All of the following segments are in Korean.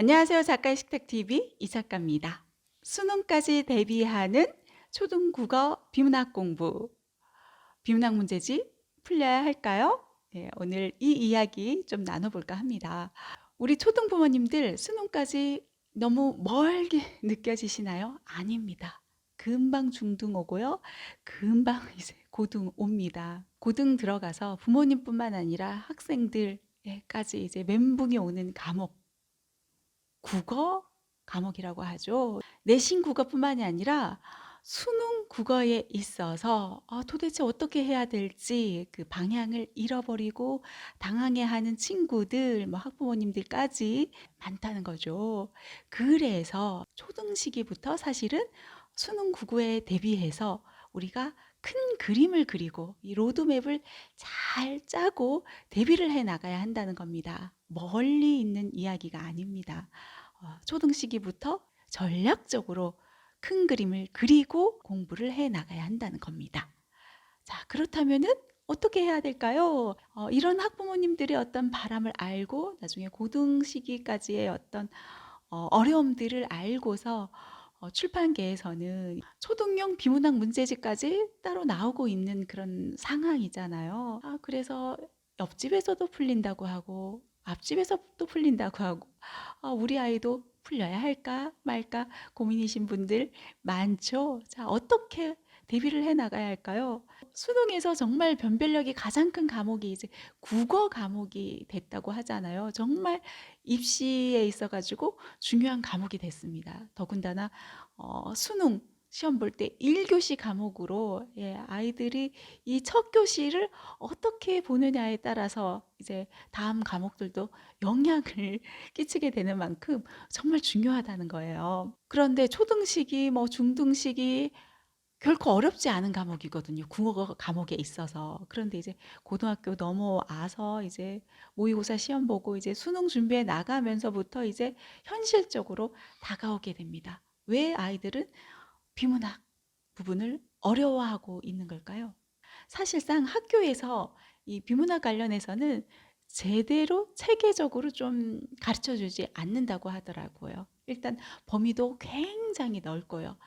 안녕하세요. 작가의 식탁TV 이작가입니다. 수능까지 대비하는 초등국어 비문학 공부, 비문학 문제집 풀려야 할까요? 네, 오늘 이 이야기 좀 나눠볼까 합니다. 우리 초등 부모님들 수능까지 너무 멀게 느껴지시나요? 아닙니다. 금방 중등 오고요. 금방 이제 고등 옵니다. 고등 들어가서 부모님뿐만 아니라 학생들까지 이제 멘붕이 오는 과목, 국어 과목이라고 하죠. 내신 국어뿐만이 아니라 수능 국어에 있어서 도대체 어떻게 해야 될지 그 방향을 잃어버리고 당황해하는 친구들, 뭐 학부모님들까지 많다는 거죠. 그래서 초등 시기부터 사실은 수능 국어에 대비해서 우리가 큰 그림을 그리고 이 로드맵을 잘 짜고 대비를 해 나가야 한다는 겁니다. 멀리 있는 이야기가 아닙니다. 초등 시기부터 전략적으로 큰 그림을 그리고 공부를 해 나가야 한다는 겁니다. 자, 그렇다면은 어떻게 해야 될까요? 이런 학부모님들의 어떤 바람을 알고 나중에 고등 시기까지의 어떤 어려움들을 알고서 출판계에서는 초등용 비문학 문제집까지 따로 나오고 있는 그런 상황이잖아요. 그래서 옆집에서도 풀린다고 하고 앞집에서 또 풀린다고 하고 우리 아이도 풀려야 할까 말까 고민이신 분들 많죠. 자, 어떻게 대비를 해 나가야 할까요? 수능에서 정말 변별력이 가장 큰 과목이 이제 국어 과목이 됐다고 하잖아요. 정말 입시에 있어 가지고 중요한 과목이 됐습니다. 더군다나 수능 시험 볼 때 1교시 과목으로 아이들이 이 첫 교시를 어떻게 보느냐에 따라서 이제 다음 과목들도 영향을 끼치게 되는 만큼 정말 중요하다는 거예요. 그런데 초등시기, 뭐 중등시기 결코 어렵지 않은 과목이거든요. 국어 과목에 있어서. 그런데 이제 고등학교 넘어와서 이제 모의고사 시험 보고 이제 수능 준비해 나가면서부터 이제 현실적으로 다가오게 됩니다. 왜 아이들은 비문학 부분을 어려워하고 있는 걸까요? 사실상 학교에서 이 비문학 관련해서는 제대로 체계적으로 좀 가르쳐 주지 않는다고 하더라고요. 일단 범위도 굉장히 넓고요.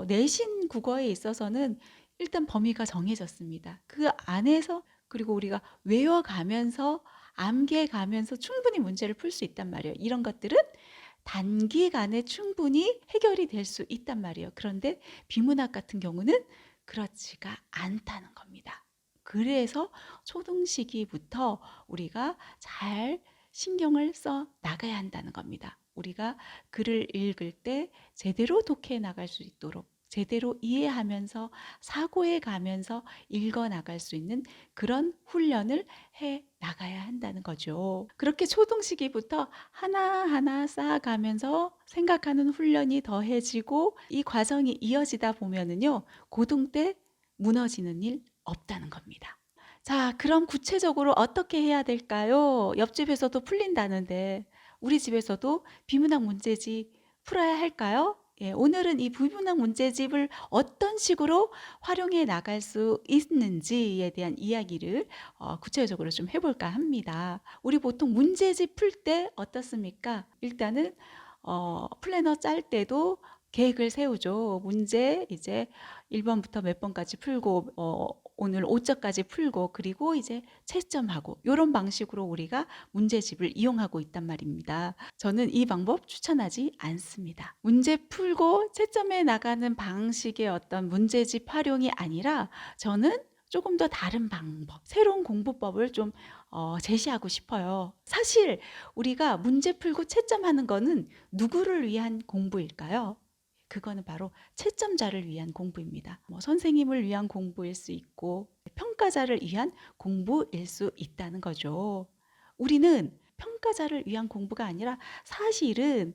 내신 국어에 있어서는 일단 범위가 정해졌습니다. 그 안에서 그리고 우리가 외워가면서 암기해가면서 충분히 문제를 풀 수 있단 말이에요. 이런 것들은 단기간에 충분히 해결이 될 수 있단 말이에요. 그런데 비문학 같은 경우는 그렇지가 않다는 겁니다. 그래서 초등 시기부터 우리가 잘 신경을 써 나가야 한다는 겁니다. 우리가 글을 읽을 때 제대로 독해 나갈 수 있도록 제대로 이해하면서 사고해 가면서 읽어 나갈 수 있는 그런 훈련을 해 나가야 한다는 거죠. 그렇게 초등 시기부터 하나하나 쌓아가면서 생각하는 훈련이 더해지고 이 과정이 이어지다 보면은요, 고등 때 무너지는 일 없다는 겁니다. 자, 그럼 구체적으로 어떻게 해야 될까요? 옆집에서도 풀린다는데 우리 집에서도 비문학 문제집 풀어야 할까요? 오늘은 이 비문학 문제집을 어떤 식으로 활용해 나갈 수 있는지에 대한 이야기를 구체적으로 좀 해볼까 합니다. 우리 보통 문제집 풀 때 어떻습니까? 일단은 플래너 짤 때도 계획을 세우죠. 문제 이제 1번부터 몇 번까지 풀고 오늘 5자까지 풀고 그리고 이제 채점하고 이런 방식으로 우리가 문제집을 이용하고 있단 말입니다. 저는 이 방법 추천하지 않습니다. 문제 풀고 채점해 나가는 방식의 어떤 문제집 활용이 아니라 저는 조금 더 다른 방법, 새로운 공부법을 좀 제시하고 싶어요. 사실 우리가 문제 풀고 채점하는 거는 누구를 위한 공부일까요? 그거는 바로 채점자를 위한 공부입니다. 선생님을 위한 공부일 수 있고 평가자를 위한 공부일 수 있다는 거죠. 우리는 평가자를 위한 공부가 아니라 사실은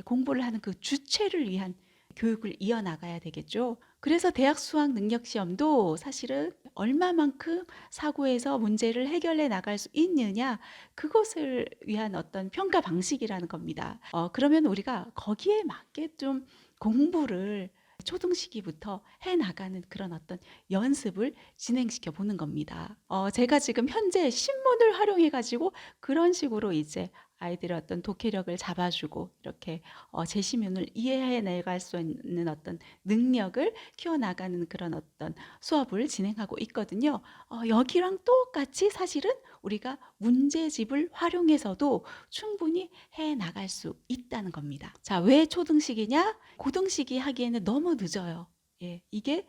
공부를 하는 그 주체를 위한 교육을 이어나가야 되겠죠. 그래서 대학 수학 능력 시험도 사실은 얼마만큼 사고에서 문제를 해결해 나갈 수 있느냐 그것을 위한 어떤 평가 방식이라는 겁니다. 그러면 우리가 거기에 맞게 좀 공부를 초등 시기부터 해 나가는 그런 어떤 연습을 진행시켜 보는 겁니다. 제가 지금 현재 신문을 활용해 가지고 그런 식으로 이제 아이들의 어떤 독해력을 잡아주고 이렇게 제시문을 이해해 나갈 수 있는 어떤 능력을 키워나가는 그런 어떤 수업을 진행하고 있거든요. 여기랑 똑같이 사실은 우리가 문제집을 활용해서도 충분히 해 나갈 수 있다는 겁니다. 자, 왜 초등식이냐? 고등식이 하기에는 너무 늦어요. 예, 이게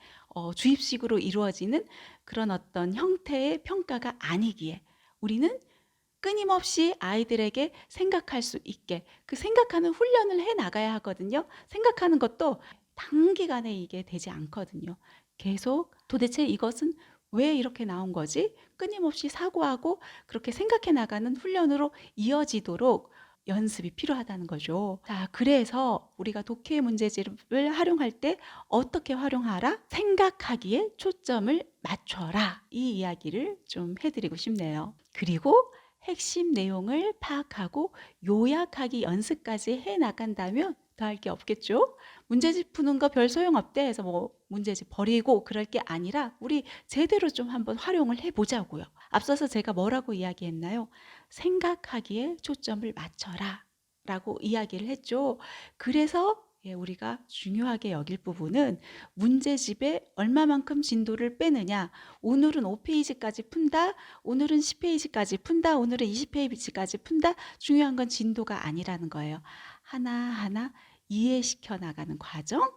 주입식으로 이루어지는 그런 어떤 형태의 평가가 아니기에 우리는 끊임없이 아이들에게 생각할 수 있게 그 생각하는 훈련을 해 나가야 하거든요. 생각하는 것도 단기간에 이게 되지 않거든요. 계속 도대체 이것은 왜 이렇게 나온 거지? 끊임없이 사고하고 그렇게 생각해 나가는 훈련으로 이어지도록 연습이 필요하다는 거죠. 자, 그래서 우리가 독해 문제집을 활용할 때 어떻게 활용하라? 생각하기에 초점을 맞춰라. 이 이야기를 좀 해드리고 싶네요. 그리고 핵심 내용을 파악하고 요약하기 연습까지 해 나간다면 더할 게 없겠죠. 문제집 푸는 거 별 소용없대 해서 뭐 문제집 버리고 그럴 게 아니라 우리 제대로 좀 한번 활용을 해보자고요. 앞서서 제가 뭐라고 이야기했나요? 생각하기에 초점을 맞춰라 라고 이야기를 했죠. 그래서 우리가 중요하게 여길 부분은 문제집에 얼마만큼 진도를 빼느냐. 오늘은 5페이지까지 푼다. 오늘은 10페이지까지 푼다. 오늘은 20페이지까지 푼다. 중요한 건 진도가 아니라는 거예요. 하나하나 이해시켜 나가는 과정,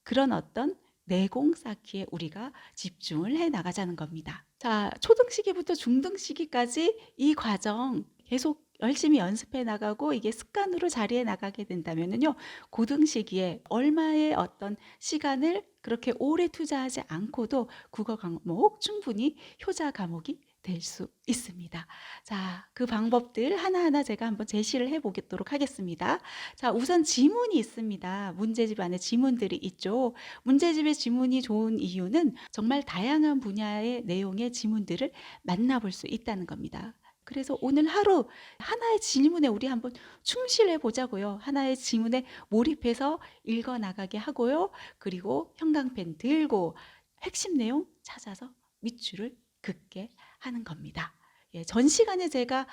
그런 어떤 내공 쌓기에 우리가 집중을 해 나가자는 겁니다. 자, 초등시기부터 중등시기까지 이 과정 계속 열심히 연습해 나가고 이게 습관으로 자리해 나가게 된다면요, 고등시기에 얼마의 어떤 시간을 그렇게 오래 투자하지 않고도 국어 과목 충분히 효자 과목이 될 수 있습니다. 자, 그 방법들 하나하나 제가 한번 제시를 해 보도록 하겠습니다. 자, 우선 지문이 있습니다. 문제집 안에 지문들이 있죠. 문제집의 지문이 좋은 이유는 정말 다양한 분야의 내용의 지문들을 만나볼 수 있다는 겁니다. 그래서 오늘 하루 하나의 질문에 우리 한번 충실해 보자고요. 하나의 질문에 몰입해서 읽어 나가게 하고요. 그리고 형광펜 들고 핵심 내용 찾아서 밑줄을 긋게 하는 겁니다. 예, 전 시간에 제가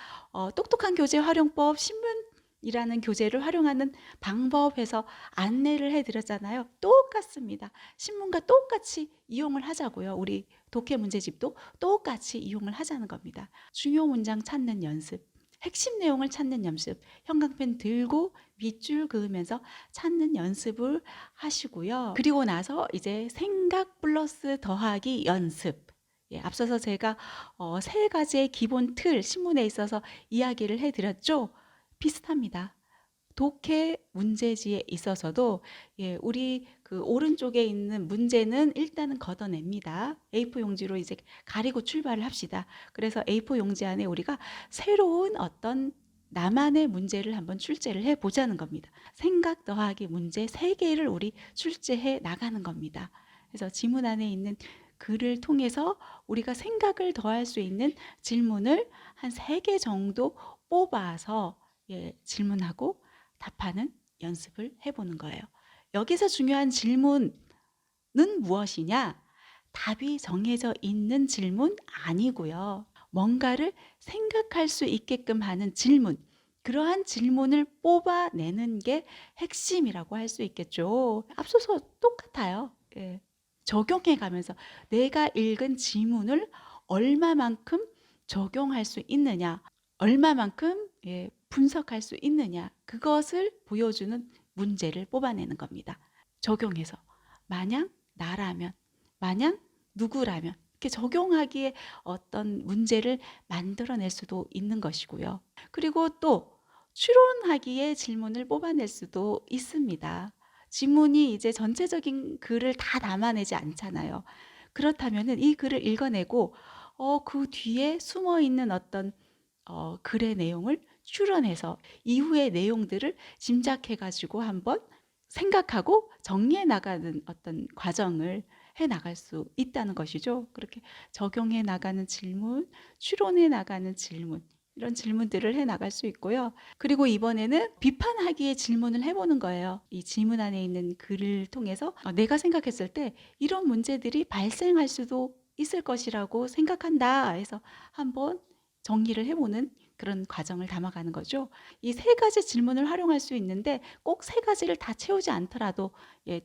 똑똑한 교재 활용법 신문이라는 교재를 활용하는 방법에서 안내를 해드렸잖아요. 똑같습니다. 신문과 똑같이 이용을 하자고요. 우리 독해 문제집도 똑같이 이용을 하자는 겁니다. 중요 문장 찾는 연습, 핵심 내용을 찾는 연습, 형광펜 들고 밑줄 그으면서 찾는 연습을 하시고요. 그리고 나서 이제 생각 플러스 더하기 연습. 예, 앞서서 제가 세 가지의 기본 틀 신문에 있어서 이야기를 해드렸죠. 비슷합니다. 독해 문제지에 있어서도 우리 그 오른쪽에 있는 문제는 일단은 걷어냅니다. A4 용지로 이제 가리고 출발을 합시다. 그래서 A4 용지 안에 우리가 새로운 어떤 나만의 문제를 한번 출제를 해보자는 겁니다. 생각 더하기 문제 3개를 우리 출제해 나가는 겁니다. 그래서 지문 안에 있는 글을 통해서 우리가 생각을 더할 수 있는 질문을 한 3개 정도 뽑아서 질문하고 답하는 연습을 해보는 거예요. 여기서 중요한 질문은 무엇이냐? 답이 정해져 있는 질문 아니고요. 뭔가를 생각할 수 있게끔 하는 질문, 그러한 질문을 뽑아내는 게 핵심이라고 할 수 있겠죠. 앞서서 똑같아요. 예. 적용해 가면서 내가 읽은 지문을 얼마만큼 적용할 수 있느냐, 얼마만큼 분석할 수 있느냐, 그것을 보여주는 문제를 뽑아내는 겁니다. 적용해서 만약 나라면, 만약 누구라면 이렇게 적용하기에 어떤 문제를 만들어낼 수도 있는 것이고요. 그리고 또 추론하기에 질문을 뽑아낼 수도 있습니다. 지문이 이제 전체적인 글을 다 담아내지 않잖아요. 그렇다면 이 글을 읽어내고 그 뒤에 숨어 있는 어떤 글의 내용을 추론해서 이후의 내용들을 짐작해 가지고 한번 생각하고 정리해 나가는 어떤 과정을 해 나갈 수 있다는 것이죠. 그렇게 적용해 나가는 질문, 추론해 나가는 질문, 이런 질문들을 해 나갈 수 있고요. 그리고 이번에는 비판하기의 질문을 해보는 거예요. 이 지문 안에 있는 글을 통해서 내가 생각했을 때 이런 문제들이 발생할 수도 있을 것이라고 생각한다 해서 한번 정리를 해보는 그런 과정을 담아가는 거죠. 이 세 가지 질문을 활용할 수 있는데 꼭 세 가지를 다 채우지 않더라도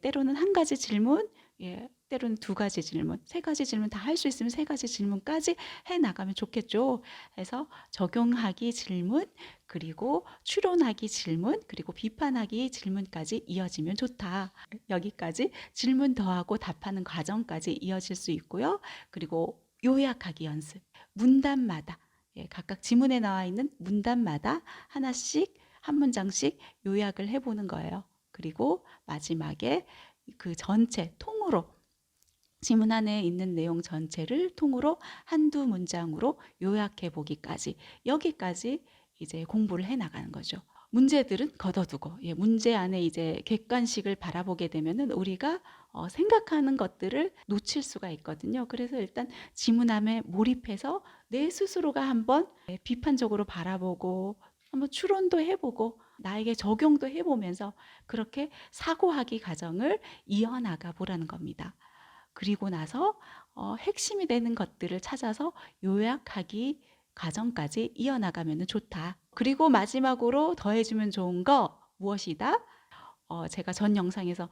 때로는 한 가지 질문, 때로는 두 가지 질문, 세 가지 질문 다 할 수 있으면 세 가지 질문까지 해 나가면 좋겠죠. 그래서 적용하기 질문, 그리고 추론하기 질문, 그리고 비판하기 질문까지 이어지면 좋다. 여기까지 질문 더하고 답하는 과정까지 이어질 수 있고요. 그리고 요약하기 연습, 문단마다 각각 지문에 나와 있는 문단마다 하나씩 한 문장씩 요약을 해보는 거예요. 그리고 마지막에 그 전체 통으로 지문 안에 있는 내용 전체를 통으로 한두 문장으로 요약해 보기까지, 여기까지 이제 공부를 해 나가는 거죠. 문제들은 걷어두고 문제 안에 이제 객관식을 바라보게 되면은 우리가 생각하는 것들을 놓칠 수가 있거든요. 그래서 일단 지문 안에 몰입해서 내 스스로가 한번 비판적으로 바라보고 한번 추론도 해보고 나에게 적용도 해보면서 그렇게 사고하기 과정을 이어나가 보라는 겁니다. 그리고 나서 핵심이 되는 것들을 찾아서 요약하기 과정까지 이어나가면 좋다. 그리고 마지막으로 더해주면 좋은 거 무엇이다? 제가 전 영상에서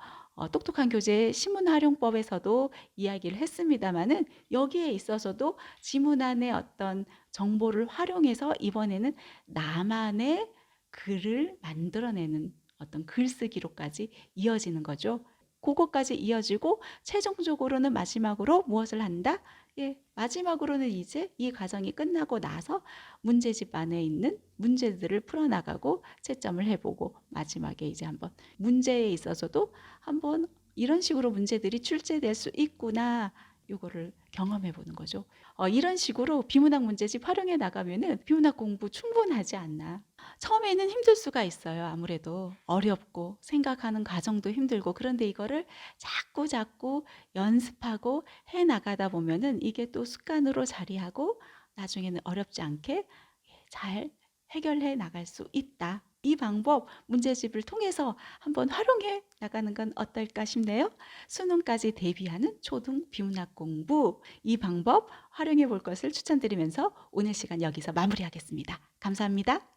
똑똑한 교재 신문 활용법에서도 이야기를 했습니다마는 여기에 있어서도 지문 안에 어떤 정보를 활용해서 이번에는 나만의 글을 만들어내는 어떤 글쓰기로까지 이어지는 거죠. 그것까지 이어지고 최종적으로는 마지막으로 무엇을 한다? 마지막으로는 이제 이 과정이 끝나고 나서 문제집 안에 있는 문제들을 풀어나가고 채점을 해보고 마지막에 이제 한번 문제에 있어서도 한번 이런 식으로 문제들이 출제될 수 있구나, 요거를 경험해 보는 거죠. 이런 식으로 비문학 문제집 활용해 나가면은 비문학 공부 충분하지 않나. 처음에는 힘들 수가 있어요. 아무래도 어렵고 생각하는 과정도 힘들고, 그런데 이거를 자꾸 연습하고 해 나가다 보면은 이게 또 습관으로 자리하고 나중에는 어렵지 않게 잘 해결해 나갈 수 있다. 이 방법 문제집을 통해서 한번 활용해 나가는 건 어떨까 싶네요. 수능까지 대비하는 초등 비문학 공부, 이 방법 활용해 볼 것을 추천드리면서 오늘 시간 여기서 마무리하겠습니다. 감사합니다.